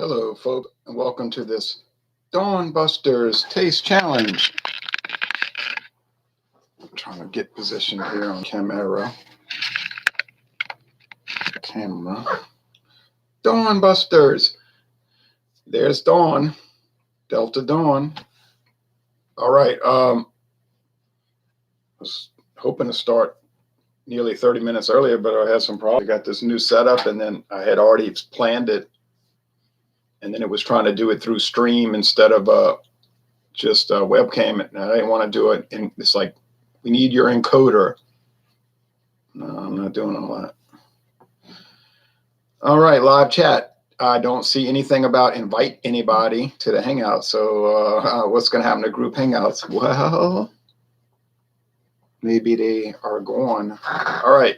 Hello, folks, and welcome to this Dawn Busters Taste Challenge. I'm trying to get positioned here on camera. Dawn Busters. There's Dawn. Delta Dawn. All right. I was hoping to start nearly 30 minutes earlier, but I had some problems. I got this new setup, and then I had already planned it. And then it was trying to do it through stream instead of just a webcam. And I didn't want to do it. And it's like, we need your encoder. No, I'm not doing all that. All right, live chat. I don't see anything about invite anybody to the Hangout. So what's going to happen to group Hangouts? Well, maybe they are gone. All right.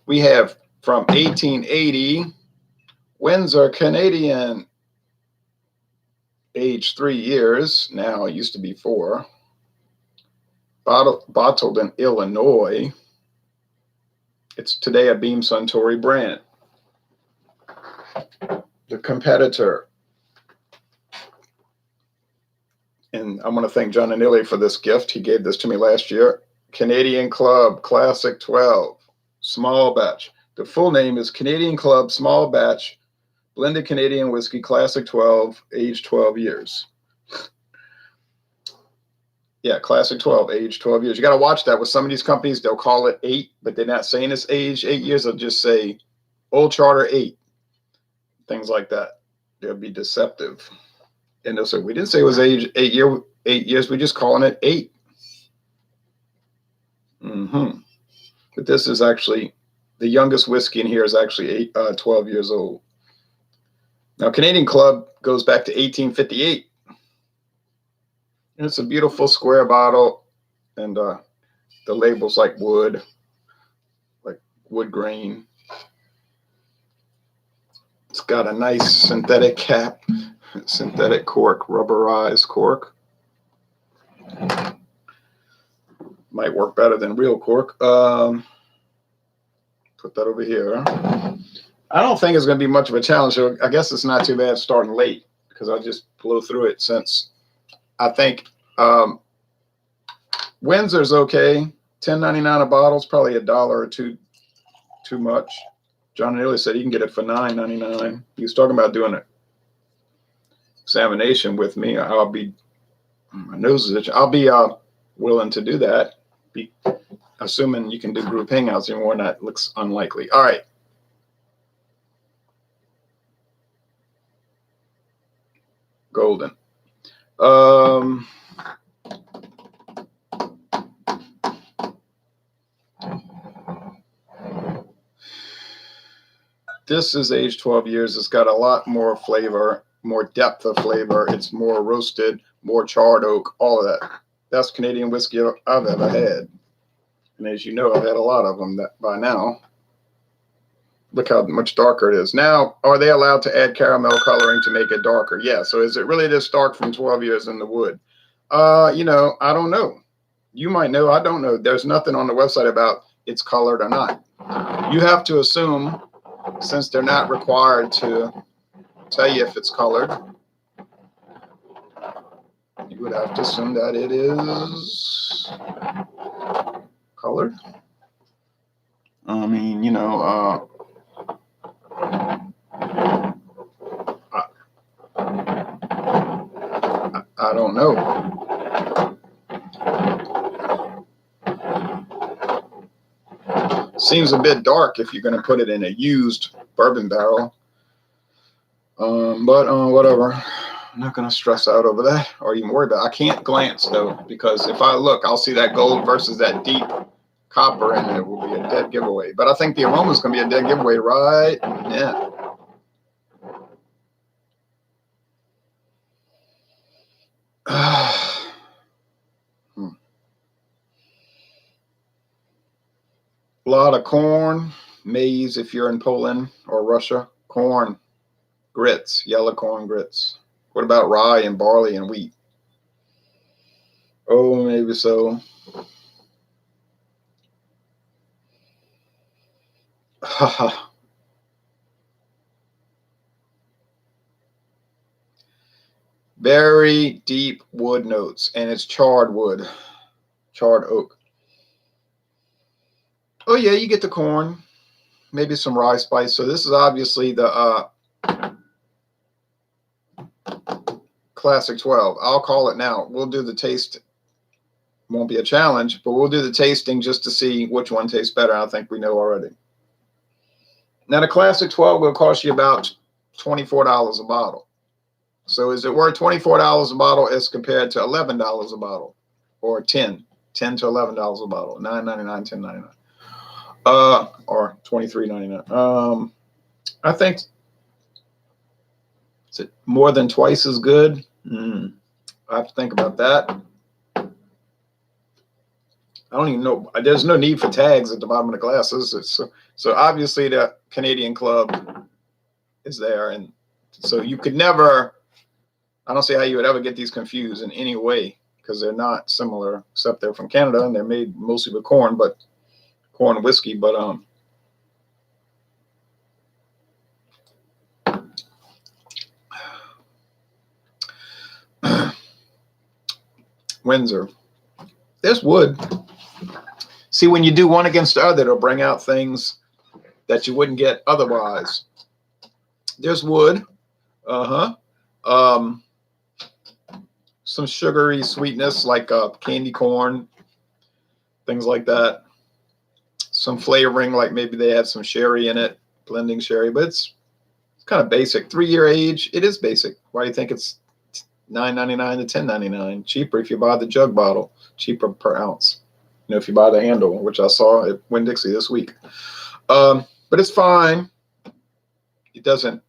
We have from 1880, Windsor Canadian, age 3 years. Now it used to be 4. Bottled in Illinois. It's today a Beam-Suntory brand. The competitor. And I want to thank John and Illy for this gift. He gave this to me last year. Canadian Club Classic 12 Small Batch. The full name is Canadian Club Small Batch Blended Canadian Whiskey Classic 12, age 12 years. Yeah, Classic 12, age 12 years. You got to watch that. With some of these companies, they'll call it 8, but they're not saying it's age 8 years. They'll just say Old Charter 8. Things like that. They'll be deceptive. And they'll say, we didn't say it was age 8 years. We're just calling it 8. But this is actually, the youngest whiskey in here is actually 12 years old. Now, Canadian Club goes back to 1858. And it's a beautiful square bottle. And the label's like wood grain. It's got a nice synthetic cap, synthetic cork, rubberized cork. Might work better than real cork. Put that over here. I don't think it's going to be much of a challenge. So I guess it's not too bad starting late because I'll just blow through it since I think Windsor's okay. $10.99 a bottle is probably $1 or $2 too much. John Neely said he can get it for $9.99. He was talking about doing an examination with me. I'll be, my nose is itching. I'll be willing to do that. Assuming you can do group hangouts anymore, that looks unlikely. All right. Golden. This is age 12 years. It's got a lot more flavor, more depth of flavor. It's more roasted, more charred oak, all of that. Best Canadian whiskey I've ever had. And as you know, I've had a lot of them by now. Look how much darker it is. Now, are they allowed to add caramel coloring to make it darker? Yeah. So is it really this dark from 12 years in the wood? You know, I don't know. You might know. I don't know. There's nothing on the website about it's colored or not. You have to assume, since they're not required to tell you if it's colored, you would have to assume that it is colored. I mean, you know, I don't know. Seems a bit dark if you're going to put it in a used bourbon barrel. But whatever. I'm not going to stress out over that or even worry about it. I can't glance, though, because if I look, I'll see that gold versus that deep copper, and it will be a dead giveaway. But I think the aroma is going to be a dead giveaway, right? Yeah. A lot of corn, maize if you're in Poland or Russia, corn, grits, yellow corn grits. What about rye and barley and wheat? Oh, maybe so. Very deep wood notes, and it's charred wood, charred oak. Oh yeah, you get the corn, maybe some rye spice. So this is obviously the Classic 12. I'll call it now. We'll do the taste. Won't be a challenge, but we'll do the tasting just to see which one tastes better. I think we know already. Now the Classic 12 will cost you about $24 a bottle. So is it worth $24 a bottle as compared to $11 a bottle, or $10 to $11 a bottle, $9.99, $10.99, or $23.99? I think, is it more than twice as good? I have to think about that. I don't even know. There's no need for tags at the bottom of the glasses. So obviously the Canadian Club is there, and so you could never. I don't see how you would ever get these confused in any way, because they're not similar, except they're from Canada and they're made mostly with corn, but corn whiskey. But Windsor, there's wood. See, when you do one against the other, it'll bring out things that you wouldn't get otherwise. There's wood. Some sugary sweetness like candy corn, things like that. Some flavoring, like maybe they have some sherry in it, blending sherry, but it's kind of basic. 3-year age, it is basic. Why do you think it's $9.99 to $10.99? Cheaper if you buy the jug bottle, cheaper per ounce. You know, if you buy the handle, which I saw at Winn-Dixie this week. But it's fine. It doesn't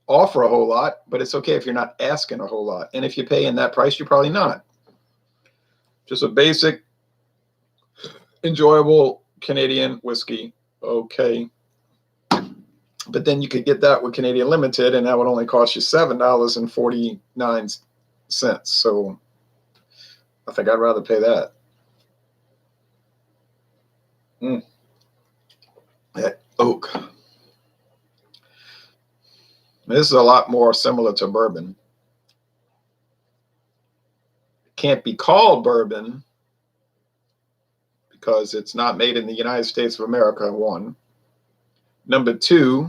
offer a whole lot, but it's okay if you're not asking a whole lot. And if you pay in that price, you're probably not. Just a basic, enjoyable Canadian whiskey. Okay. But then you could get that with Canadian Limited, and that would only cost you $7.49. So I think I'd rather pay that. That oak. This is a lot more similar to bourbon. It can't be called bourbon because it's not made in the United States of America, 1. Number 2,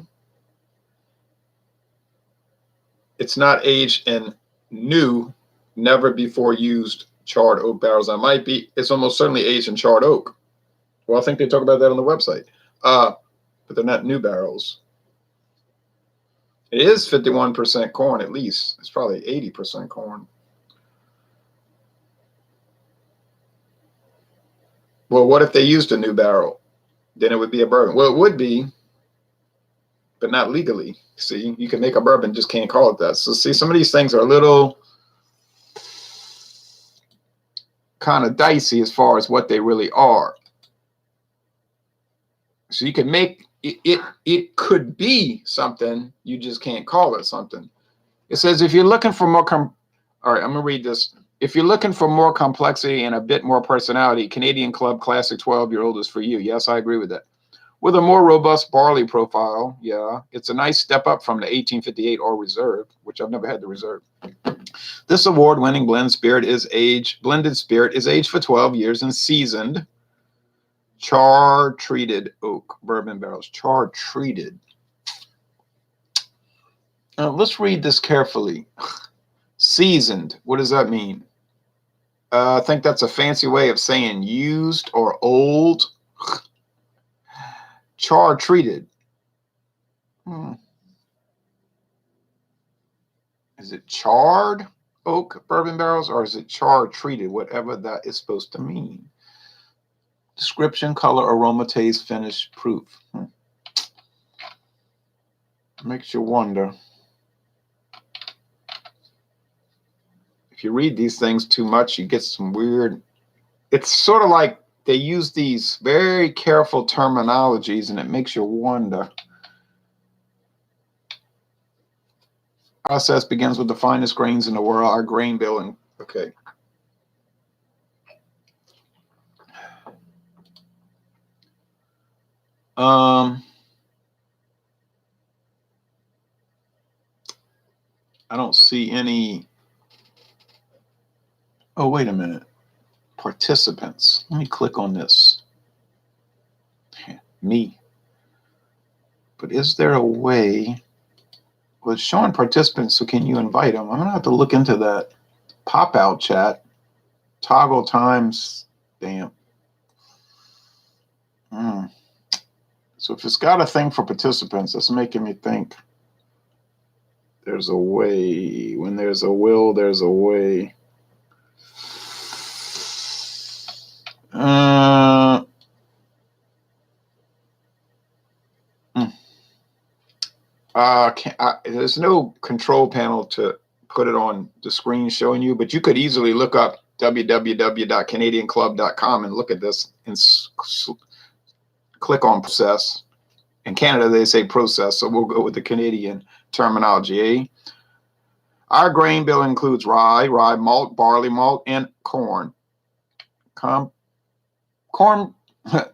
it's not aged in new, never before used charred oak barrels. It's almost certainly aged in charred oak. Well, I think they talk about that on the website. But they're not new barrels. It is 51% corn at least. It's probably 80% corn. Well, what if they used a new barrel? Then it would be a bourbon. Well, it would be, but not legally. See, you can make a bourbon, just can't call it that. So see, some of these things are a little kind of dicey as far as what they really are. So you can make it could be something, you just can't call it something. It says if you're looking for more all right, I'm gonna read this. If you're looking for more complexity and a bit more personality, Canadian Club Classic 12-year-old is for you. Yes, I agree with that. With a more robust barley profile, yeah, it's a nice step up from the 1858 or Reserve, which I've never had the Reserve. This award-winning blended spirit is aged for 12 years and seasoned. Char-treated oak bourbon barrels. Char-treated. Let's read this carefully. Seasoned. What does that mean? I think that's a fancy way of saying used or old. Char-treated. Is it charred oak bourbon barrels, or is it char-treated? Whatever that is supposed to mean. Description, color, aroma, taste, finish, proof. Makes you wonder. If you read these things too much, you get some weird. It's sort of like they use these very careful terminologies, and it makes you wonder. Process begins with the finest grains in the world. Our grain billing. Okay. I don't see any Oh, wait a minute. Participants. Let me click on this. Me. But is there a way? Well, it's showing participants, so can you invite them? I'm going to have to look into that. Pop-out chat. Toggle times. Damn. So if it's got a thing for participants, that's making me think there's a way. When there's a will, there's a way. There's no control panel to put it on the screen showing you, but you could easily look up www.canadianclub.com and look at this and click on process. In Canada, they say process, so we'll go with the Canadian terminology. Our grain bill includes rye malt, barley malt, and corn. Corn,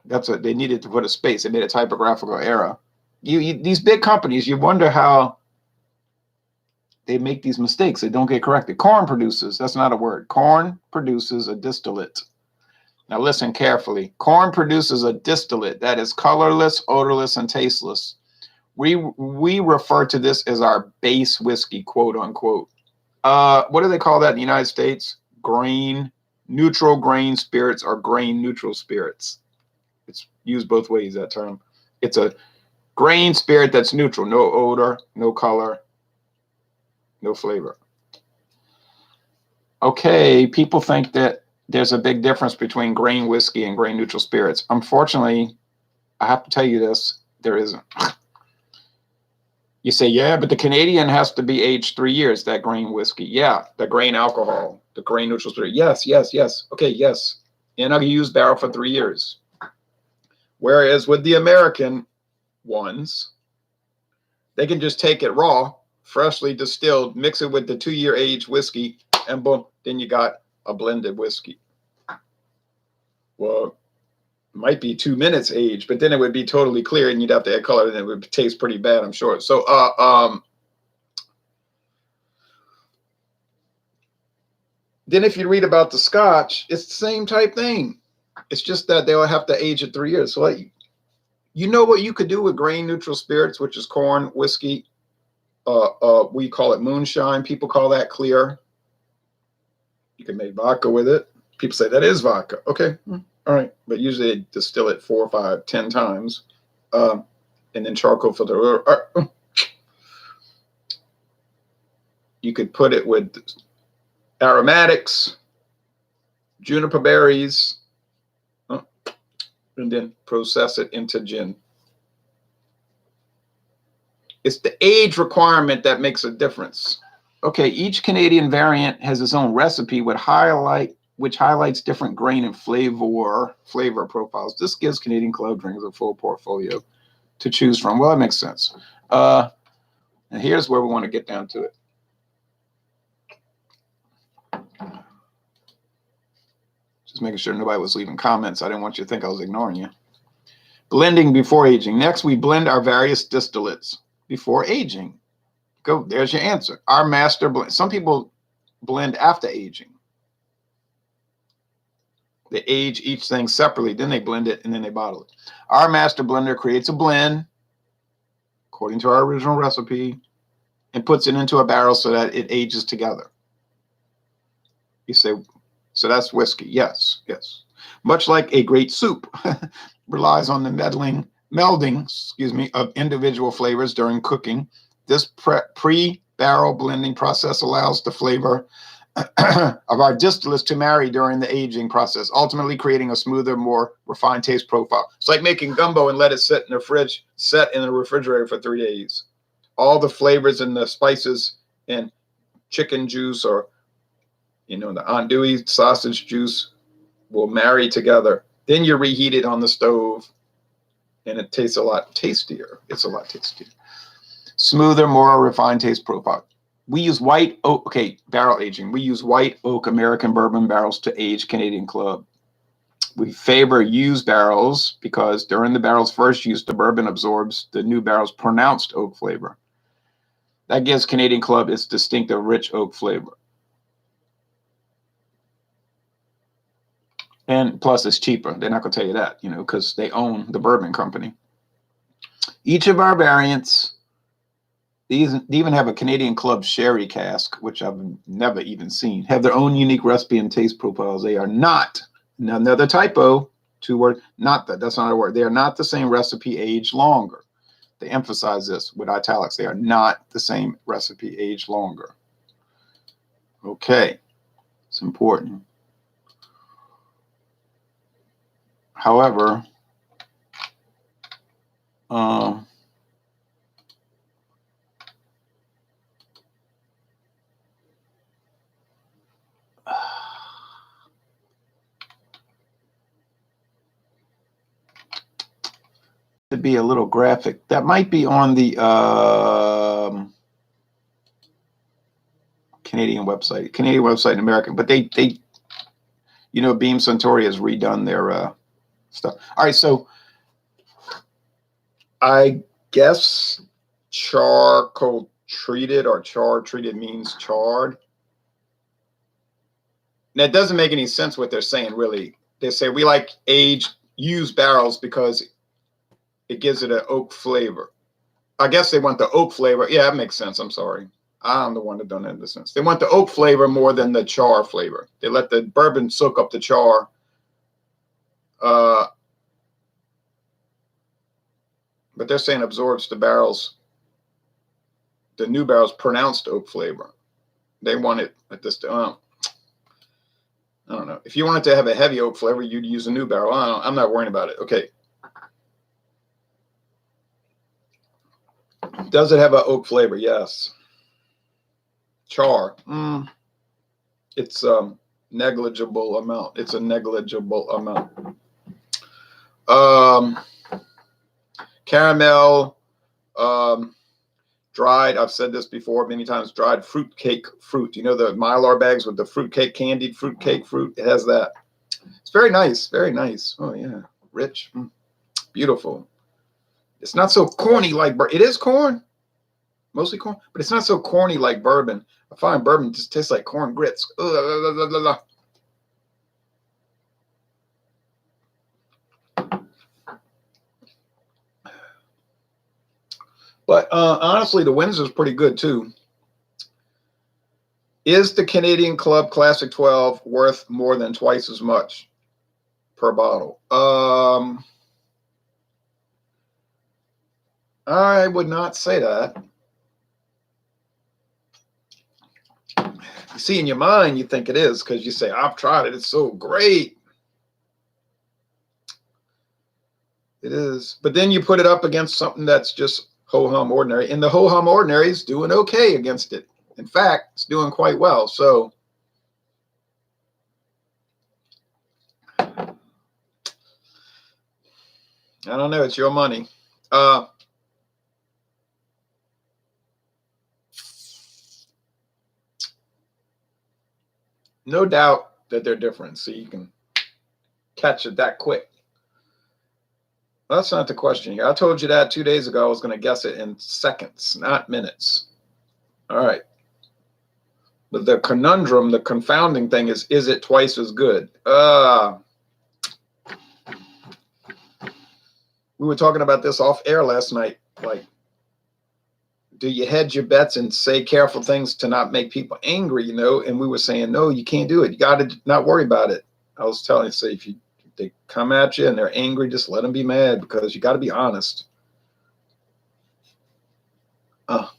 that's what they needed to put a space. They made a typographical error. These big companies, you wonder how they make these mistakes. They don't get corrected. Corn produces, that's not a word. Corn produces a distillate. Now listen carefully. Corn produces a distillate that is colorless, odorless, and tasteless. We refer to this as our base whiskey, quote unquote. What do they call that in the United States? Neutral grain spirits or grain neutral spirits. It's used both ways, that term. It's a grain spirit that's neutral, no odor, no color, no flavor. Okay, people think that there's a big difference between grain whiskey and grain neutral spirits. Unfortunately, I have to tell you this, there isn't. You say, yeah, but the Canadian has to be aged 3 years, that grain whiskey. Yeah, the grain alcohol, the grain neutral spirit. Yes. Okay, yes. In a used barrel for 3 years. Whereas with the American ones, they can just take it raw, freshly distilled, mix it with the 2-year aged whiskey, and boom, then you got a blended whiskey. Well, it might be 2 minutes aged, but then it would be totally clear and you'd have to add color and it would taste pretty bad, I'm sure. So then if you read about the Scotch, it's the same type thing. It's just that they'll have to age it 3 years. So you know what you could do with grain neutral spirits, which is corn, whiskey. We call it moonshine. People call that clear. You can make vodka with it. People say that is vodka. Okay, all right. But usually they distill it 4, 5, 10 times. And then charcoal filter. You could put it with aromatics, juniper berries, and then process it into gin. It's the age requirement that makes a difference. Okay, each Canadian variant has its own recipe which highlights different grain and flavor profiles. This gives Canadian Club drinkers a full portfolio to choose from. Well, that makes sense. And here's where we want to get down to it. Just making sure nobody was leaving comments. I didn't want you to think I was ignoring you. Blending before aging. Next, we blend our various distillates before aging. Go, there's your answer. Our master blend. Some people blend after aging. They age each thing separately, then they blend it, and then they bottle it. Our master blender creates a blend according to our original recipe and puts it into a barrel so that it ages together. You say, so that's whiskey. Yes. Much like a great soup relies on the melding of individual flavors during cooking. This pre-barrel blending process allows the flavor of our distillates to marry during the aging process, ultimately creating a smoother, more refined taste profile. It's like making gumbo and let it sit in the fridge, set in the refrigerator for 3 days. All the flavors and the spices and chicken juice or the andouille sausage juice will marry together. Then you reheat it on the stove and it tastes a lot tastier. It's a lot tastier. Smoother, more refined taste profile. We use white oak, barrel aging. We use white oak American bourbon barrels to age Canadian Club. We favor used barrels because during the barrel's first use, the bourbon absorbs the new barrel's pronounced oak flavor. That gives Canadian Club its distinctive rich oak flavor. And plus it's cheaper. They're not going to tell you that, you know, because they own the bourbon company. Each of our variants, these even have a Canadian Club sherry cask, which I've never even seen, have their own unique recipe and taste profiles. They are not, another typo, 2 word, not that, that's not a word. They are not the same recipe aged longer. They emphasize this with italics. They are not the same recipe aged longer. Okay, it's important. However, to be a little graphic, that might be on the Canadian website and American, but they you know, Beam-Suntory has redone their stuff. All right, so I guess charcoal treated or char treated means charred. Now, it doesn't make any sense what they're saying, really. They say we like aged used barrels because it gives it an oak flavor. I guess they want the oak flavor. Yeah, that makes sense. I'm sorry. I'm the one that don't have the sense. They want the oak flavor more than the char flavor. They let the bourbon soak up the char. But they're saying absorbs the barrels, the new barrels pronounced oak flavor. They want it at this, I don't know. If you wanted to have a heavy oak flavor, you'd use a new barrel. I'm not worrying about it. Okay. Does it have an oak flavor? Yes. Char. It's negligible amount. It's a negligible amount. Caramel, dried, I've said this before many times, dried fruitcake fruit. You know the Mylar bags with the fruitcake, candied fruitcake fruit? It has that. It's very nice, very nice. Oh, yeah. Rich. Beautiful. It's not so corny like bourbon. It is corn, mostly corn, but it's not so corny like bourbon. I find bourbon just tastes like corn grits. But honestly, the Windsor is pretty good too. Is the Canadian Club Classic 12 worth more than twice as much per bottle? I would not say that. You see, in your mind, you think it is because you say, I've tried it. It's so great. It is. But then you put it up against something that's just ho-hum ordinary. And the ho-hum ordinary is doing okay against it. In fact, it's doing quite well. So I don't know. It's your money. No doubt that they're different. So you can catch it that quick. Well, that's not the question here. I told you that 2 days ago. I was going to guess it in seconds, not minutes. All right. But the conundrum, the confounding thing is it twice as good? We were talking about this off air last night. Like, do you hedge your bets and say careful things to not make people angry, you know? And we were saying, no, you can't do it. You got to not worry about it. I was telling you, say, if they come at you and they're angry, just let them be mad because you got to be honest. And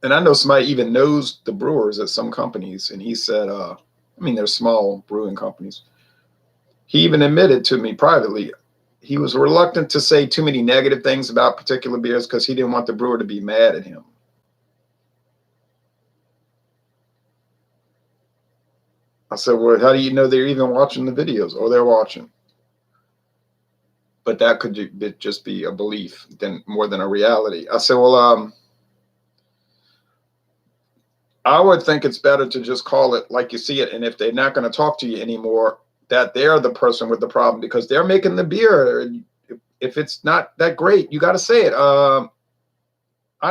I know somebody even knows the brewers at some companies, and he said, I mean, they're small brewing companies. He even admitted to me privately, he was reluctant to say too many negative things about particular beers because he didn't want the brewer to be mad at him. I said, well, how do you know they're even watching the videos? Oh, they're watching. But that could just be a belief more than a reality. I said, well, I would think it's better to just call it like you see it. And if they're not going to talk to you anymore, that they're the person with the problem because they're making the beer. If it's not that great, you got to say it. I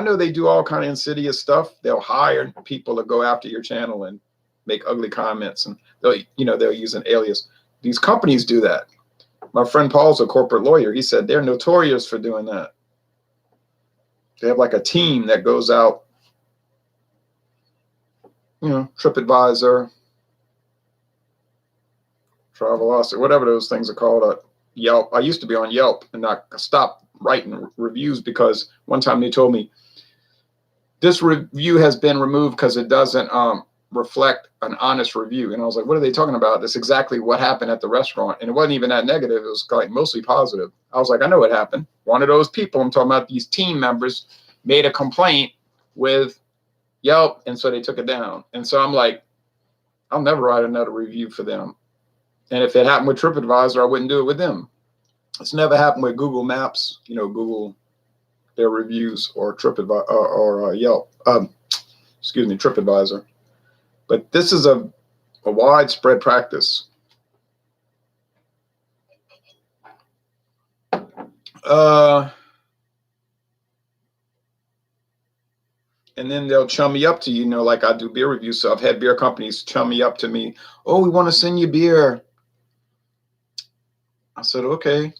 know they do all kind of insidious stuff. They'll hire people to go after your channel and make ugly comments, and they'll use an alias. These companies do that. My friend Paul's a corporate lawyer. He said they're notorious for doing that. They have like a team that goes out, TripAdvisor, Travelocity, whatever those things are called. Yelp. I used to be on Yelp, and I stopped writing reviews because one time they told me this review has been removed because it doesn't reflect an honest review. And I was like, what are they talking about? That's exactly what happened at the restaurant. And it wasn't even that negative. It was like mostly positive. I was like, I know what happened. One of those people, I'm talking about, these team members made a complaint with Yelp, and so they took it down. And so I'm like, I'll never write another review for them. And if it happened with TripAdvisor, I wouldn't do it with them. It's never happened with Google Maps, Google, their reviews, or TripAdvisor or Yelp. TripAdvisor. But this is a widespread practice. And then they'll chum me up to, like I do beer reviews. So I've had beer companies chum me up to me. Oh, we want to send you beer. I said, okay.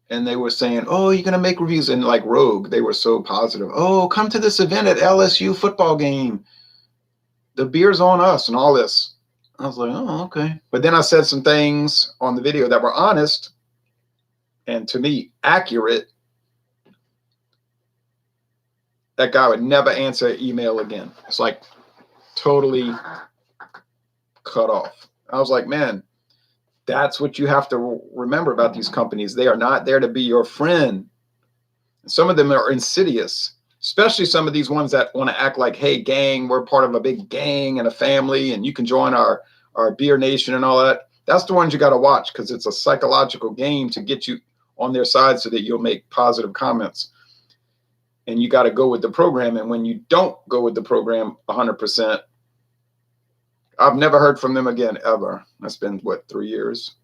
And they were saying, oh, you're going to make reviews. And like Rogue, they were so positive. Oh, come to this event at LSU football game. The beer's on us and all this. I was like, oh, okay. But then I said some things on the video that were honest and, to me, accurate. That guy would never answer an email again. It's like totally cut off. I was like, man, that's what you have to remember about these companies. They are not there to be your friend. Some of them are insidious, especially some of these ones that want to act like, hey, gang, we're part of a big gang and a family, and you can join our beer nation and all that. That's the ones you got to watch, because it's a psychological game to get you on their side so that you'll make positive comments. And you got to go with the program. And when you don't go with the program 100%, I've never heard from them again, ever. That's been, 3 years?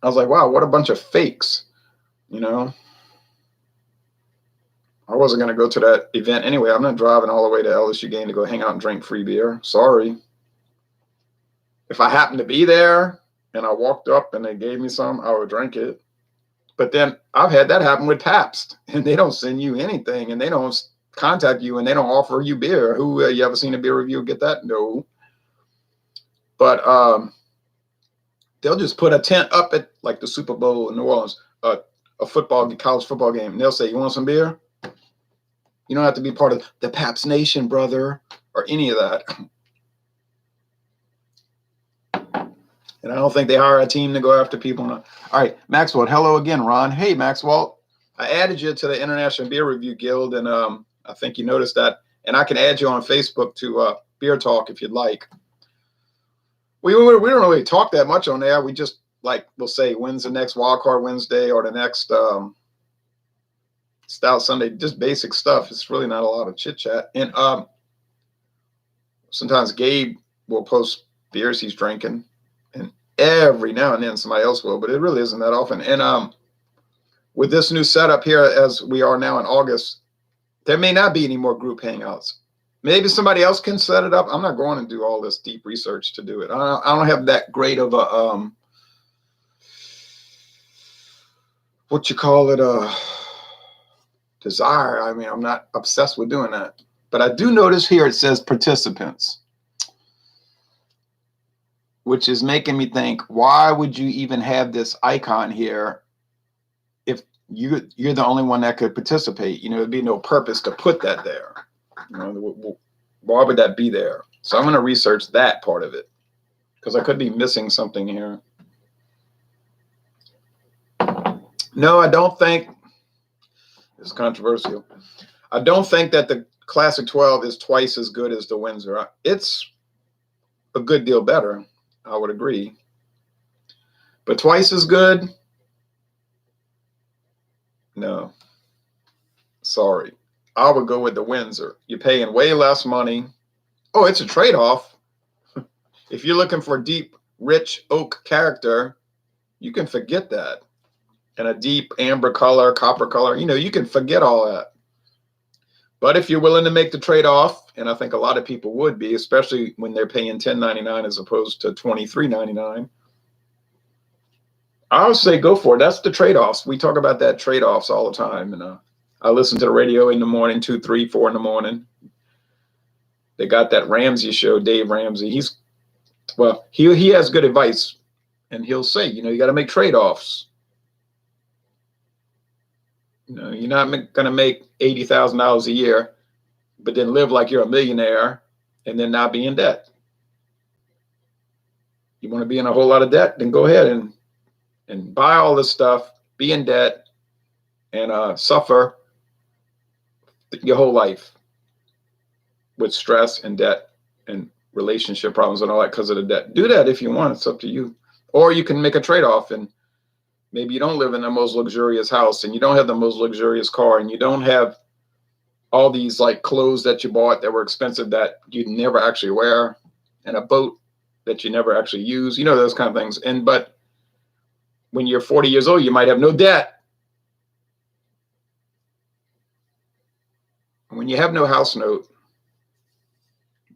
I was like, wow, what a bunch of fakes, I wasn't going to go to that event anyway. I'm not driving all the way to LSU game to go hang out and drink free beer. Sorry. If I happened to be there and I walked up and they gave me some, I would drink it. But then I've had that happen with Pabst, and they don't send you anything, and they don't contact you, and they don't offer you beer. Who, you ever seen a beer review get that? No. But they'll just put a tent up at like the Super Bowl in New Orleans, a college football game, and they'll say, you want some beer? You don't have to be part of the Pabst Nation, brother, or any of that. And I don't think they hire a team to go after people. All right, Maxwell. Hello again, Ron. Hey, Maxwell. I added you to the International Beer Review Guild, and I think you noticed that. And I can add you on Facebook to Beer Talk if you'd like. We don't really talk that much on there. We just, we'll say, when's the next Wildcard Wednesday or the next Stout Sunday, just basic stuff. It's really not a lot of chit-chat. And sometimes Gabe will post beers he's drinking. And every now and then somebody else will, but it really isn't that often. And with this new setup here, as we are now in August, there may not be any more group hangouts. Maybe somebody else can set it up. I'm not going to do all this deep research to do it. I don't have that great of a, desire. I mean, I'm not obsessed with doing that. But I do notice here it says participants, which is making me think, why would you even have this icon here if you're the only one that could participate? There'd be no purpose to put that there. Why would that be there? So I'm going to research that part of it, because I could be missing something here. No, I don't think, it's controversial. I don't think that the Classic 12 is twice as good as the Windsor. It's a good deal better, I would agree. But twice as good? No. Sorry. I would go with the Windsor. You're paying way less money. Oh, it's a trade-off. If you're looking for deep, rich oak character, you can forget that. And a deep amber color, copper color, you can forget all that. But if you're willing to make the trade-off, and I think a lot of people would be, especially when they're paying $10.99 as opposed to $23.99, I would say go for it. That's the trade-offs. We talk about that trade-offs all the time. And I listen to the radio in the morning, 2, 3, 4 in the morning. They got that Ramsey show, Dave Ramsey. He has good advice, and he'll say, you got to make trade-offs. You're not going to make $80,000 a year, but then live like you're a millionaire and then not be in debt. You want to be in a whole lot of debt, then go ahead and buy all this stuff, be in debt, and suffer your whole life with stress and debt and relationship problems and all that because of the debt. Do that if you want. It's up to you. Or you can make a trade-off, and maybe you don't live in the most luxurious house, and you don't have the most luxurious car, and you don't have all these like clothes that you bought that were expensive that you never actually wear, and a boat that you never actually use, those kind of things. But when you're 40 years old, you might have no debt. When you have no house note,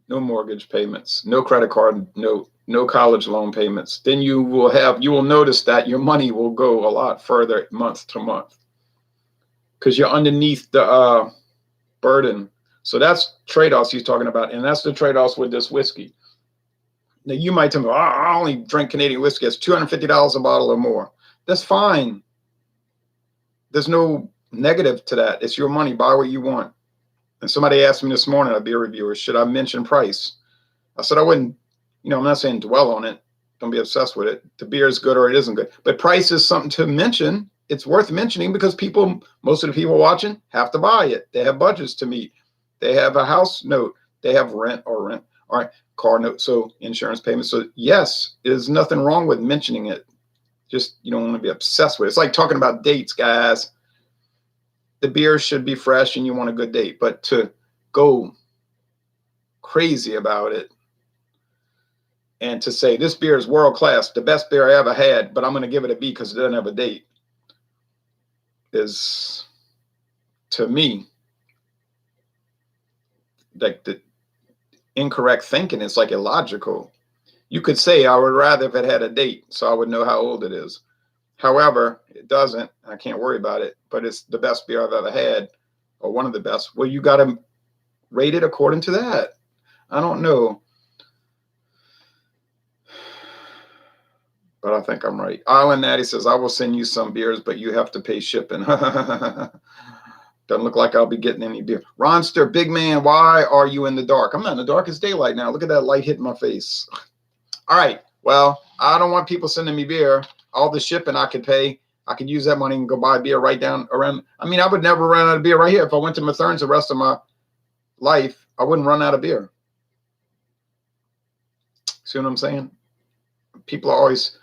no mortgage payments, no credit card note, no college loan payments, then you will notice that your money will go a lot further month to month because you're underneath the burden. So that's trade-offs he's talking about, and that's the trade-offs with this whiskey. Now you might tell me, I only drink Canadian whiskey. It's $250 a bottle or more. That's fine. There's no negative to that. It's your money. Buy what you want. And somebody asked me this morning, a beer reviewer, should I mention price? I said I wouldn't. I'm not saying dwell on it. Don't be obsessed with it. The beer is good or it isn't good. But price is something to mention. It's worth mentioning because most of the people watching have to buy it. They have budgets to meet. They have a house note. They have rent, all right, car note, so insurance payments. So yes, there's nothing wrong with mentioning it. Just you don't want to be obsessed with it. It's like talking about dates, guys. The beer should be fresh and you want a good date, but to go crazy about it and to say this beer is world class, the best beer I ever had, but I'm going to give it a B because it doesn't have a date, is, to me, like the incorrect thinking. It's like illogical. You could say I would rather if it had a date so I would know how old it is. However, it doesn't. I can't worry about it, but it's the best beer I've ever had, or one of the best. Well, you got to rate it according to that. I don't know, but I think I'm right. Island Natty says, I will send you some beers, but you have to pay shipping. Doesn't look like I'll be getting any beer. Ronster, big man, why are you in the dark? I'm not in the dark. It's daylight now. Look at that light hitting my face. All right. Well, I don't want people sending me beer. All the shipping I could pay, I could use that money and go buy beer right down around. I mean, I would never run out of beer right here. If I went to Mathern's the rest of my life, I wouldn't run out of beer. See what I'm saying? People are always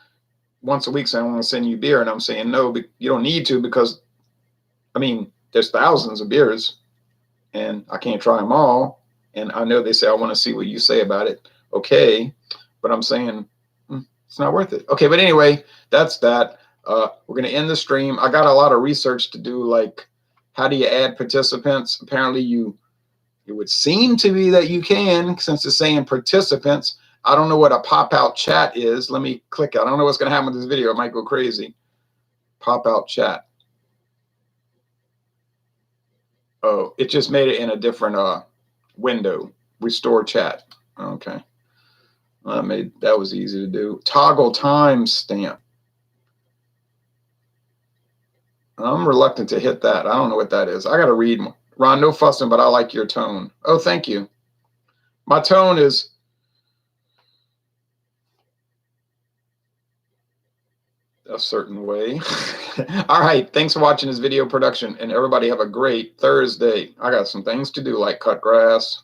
once a week saying, I want to send you beer. And I'm saying, no, you don't need to because, I mean, there's thousands of beers and I can't try them all. And I know they say, I want to see what you say about it. Okay. But I'm saying, it's not worth it. Okay, but anyway, that's that. We're going to end the stream. I got a lot of research to do, like how do you add participants? Apparently it would seem to be that you can, since it's saying participants. I don't know what a pop-out chat is. Let me click it. I don't know what's going to happen with this video. It might go crazy. Pop-out chat. Oh, it just made it in a different window. Restore chat. Okay. That was easy to do. Toggle timestamp. I'm reluctant to hit that. I don't know what that is. I got to read. Ron, no fussing, but I like your tone. Oh, thank you. My tone is a certain way. All right. Thanks for watching this video production, and everybody have a great Thursday. I got some things to do, like cut grass.